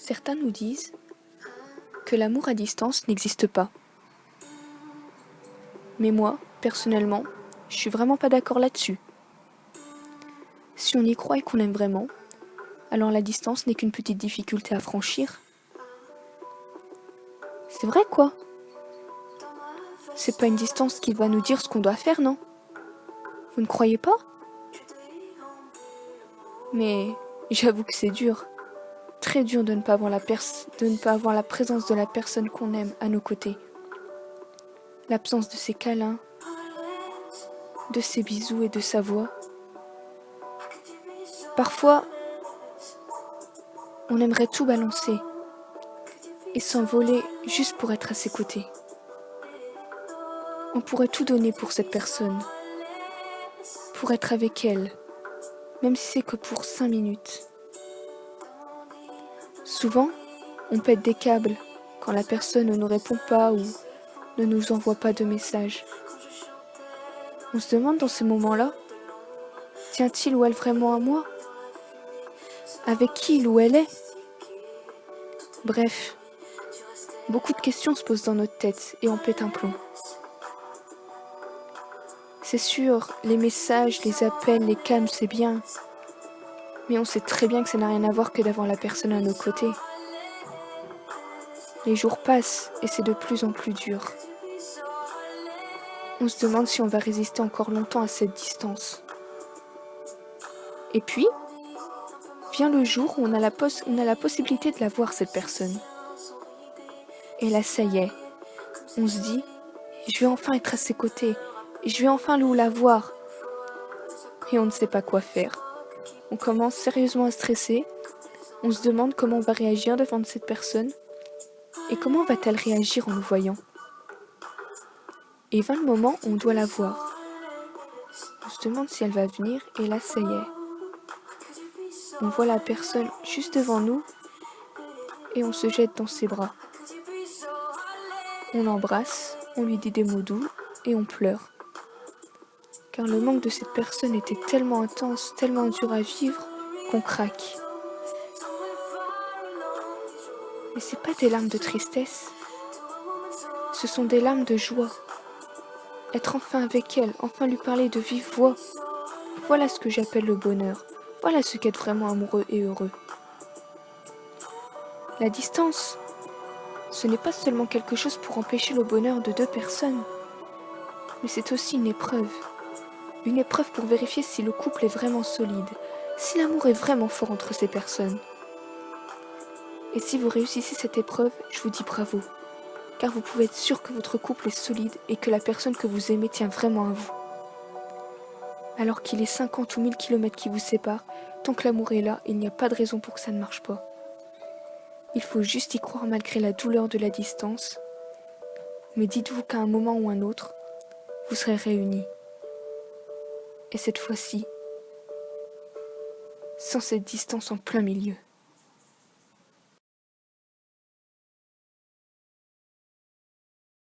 Certains nous disent que l'amour à distance n'existe pas. Mais moi, personnellement, je suis vraiment pas d'accord là-dessus. Si on y croit et qu'on aime vraiment, alors la distance n'est qu'une petite difficulté à franchir. C'est vrai quoi? C'est pas une distance qui va nous dire ce qu'on doit faire, non? Vous ne croyez pas? Mais j'avoue que c'est dur. Très dur de ne pas avoir la présence de la personne qu'on aime à nos côtés. L'absence de ses câlins, de ses bisous et de sa voix. Parfois, on aimerait tout balancer et s'envoler juste pour être à ses côtés. On pourrait tout donner pour cette personne, pour être avec elle, même si c'est que pour 5 minutes. Souvent, on pète des câbles quand la personne ne nous répond pas ou ne nous envoie pas de message. On se demande dans ces moments-là, tient-il ou elle vraiment à moi? Avec qui il ou elle est? Bref, beaucoup de questions se posent dans notre tête et on pète un plomb. C'est sûr, les messages, les appels, les calmes, c'est bien. Mais on sait très bien que ça n'a rien à voir que d'avoir la personne à nos côtés. Les jours passent et c'est de plus en plus dur. On se demande si on va résister encore longtemps à cette distance. Et puis, vient le jour où on a la possibilité de la voir, cette personne. Et là, ça y est, on se dit, je vais enfin être à ses côtés, je vais enfin la voir. Et on ne sait pas quoi faire. On commence sérieusement à stresser, on se demande comment on va réagir devant cette personne, et comment va-t-elle réagir en nous voyant. Et vint le moment où on doit la voir. On se demande si elle va venir, et là, ça y est. On voit la personne juste devant nous, et on se jette dans ses bras. On l'embrasse, on lui dit des mots doux, et on pleure. Car le manque de cette personne était tellement intense, tellement dur à vivre, qu'on craque. Mais c'est pas des larmes de tristesse, ce sont des larmes de joie. Être enfin avec elle, enfin lui parler de vive voix. Voilà ce que j'appelle le bonheur. Voilà ce qu'être vraiment amoureux et heureux. La distance, ce n'est pas seulement quelque chose pour empêcher le bonheur de deux personnes, mais c'est aussi une épreuve. Une épreuve pour vérifier si le couple est vraiment solide, si l'amour est vraiment fort entre ces personnes. Et si vous réussissez cette épreuve, je vous dis bravo, car vous pouvez être sûr que votre couple est solide et que la personne que vous aimez tient vraiment à vous. Alors qu'il est 50 ou 1000 kilomètres qui vous séparent, tant que l'amour est là, il n'y a pas de raison pour que ça ne marche pas. Il faut juste y croire malgré la douleur de la distance, mais dites-vous qu'à un moment ou un autre, vous serez réunis. Et cette fois-ci, sans cette distance en plein milieu.